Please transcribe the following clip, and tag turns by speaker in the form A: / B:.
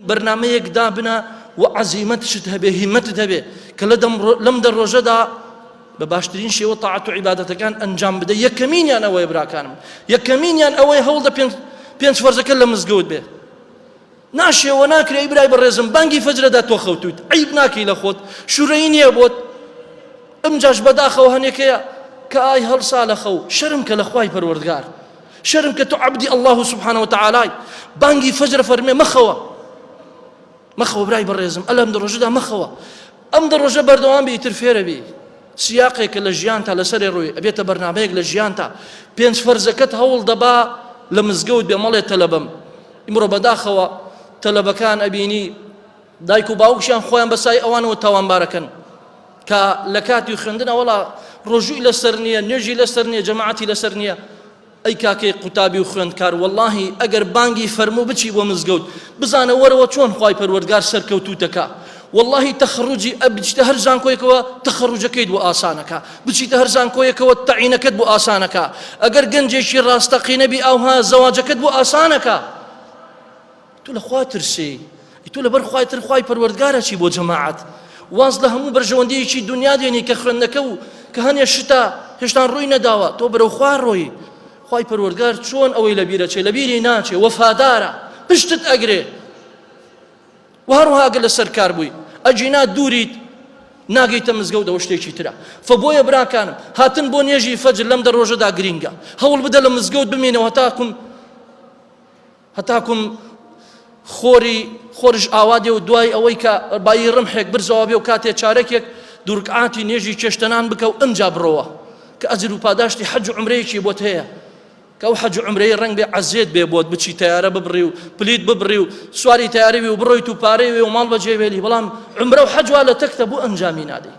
A: بەرنامەیەک دابنە و عەزیمەتشت هەبێ هیممەتت هەبێ کە لەم دە ڕۆژەدا بە باشترین شێوە تاعەت و عیبادەتەکان ئەنجام بدە. یەکەمینیان ئەوەیە براکانم، یەکەمینیان ئەوەی هەوڵدە پێنج فەرزەکە لە مزگەوت بێ. ناشێوە ناکرێ ئیبرای بەڕێزم بانگی فەجرەدا تۆ خەوتویت عیب ناکەی لە خۆت، شوورەیی نییە بۆت. ئەمجاش بەداخەوە هەنێکەیە کە ئای هەڵسا لە خەو، شەرم کە لە خوای پەروەردگار، شەرم کە تۆ عەبدی الله سبحانه وتعالای بانگی فەجر فەرمێ مەخەوە برای بەڕێزم، ئەلەم دە ڕۆژەدا مەخەوە. ئەم دە ڕۆژە بەردەوام بێ ئیتر فێرە بێ. سیاقێکە لە ژیانتا لەسەرێ ڕووی ئەبێتە بەرنامەیەک لە ژیانتا. پێنج فەرزەکەت هەوڵ دەبا لە مزگەوت بێ مەڵێ تەلەبەم. ئیمڕۆ بەداخەوە تەلەبەکان ئەبینی دایک و باوکشیان خۆیان بەسای ئەوانەوە تاوانبارەکەن کە لە کاتی خوێندنە وەڵا ڕۆژووی لەسەر نییە، نوێژی لەسەر نییە، جەماعەتی لەسەر نییە. ئەی کاکەی قوتابی و خوێندکار، وەڵڵاهی ئەگەر بانگی فەرموو بچی بۆ مزگەوت بزانە وەرەوە چۆن خوای پەروەردگار سەرکەوتووتەکە. وەڵڵاهی تەخەڕوجی بچیتە هەر زانکۆیەکەوە تەخەڕوجەکەیت بۆ ئاسانەکە، بچیتە هەر زانکۆیەکەوە تەعینەکەت بۆ ئاسانەکە، ئەگەر گەنجێکی ڕاستەقینە بی ئەوها زەواجەکەت بۆ ئاسانەکە. تۆ لە خوا ترسی، تۆ لەبەر خوای تر خوای پەروەردگارە چی بۆ جەماعەت. واز لە هەموو بەرژەوەندەیەکی دنیا دێنی کە خوێندنەکە و کە هەنێ شتا هێشتا ڕووی نەداوە، تۆ بەرەو خوا ڕۆی. خوای پەروەردگار چۆن ئەوەی لەبیرە چێ، لەبیری ناچێ، وەفادارە، پشتت ئەگرێ. و هەروەها ئەگەر لەسەر کار بووی ئەجینا دووریت ناگەیتە مزگەوتەوە شتێکی ترە. فبۆیە براکانم هاتن بۆ نوێژی فەجر لەم دە ڕۆژەدا گرینگە. هەوڵ بدە لە مزگەوت بمێنەوە هەتاکوم خۆرش ئاوادێ و دوای ئەوەی کە بایی ڕمحێک برزەوە بێ و کاتێ چارەکێک دوورکعاتی نێژی چێشتەنان بکە و ئەنجا بڕەوە کە ئەجر و پاداشتی حەج و عومرەیەکی بۆت هەیە کە ئەو حەج و عومرەی ڕەنگ بێ عەزێت بێ بۆت بچی تەیارە ببڕی و پلیت ببڕی و سواری تەیارەوی و بڕۆیت و پارەی وێ و ماڵ بەجێ بێلی، بەڵام عومرە و حەج وا لە تەکتە بۆ ئەنجامی نادەی.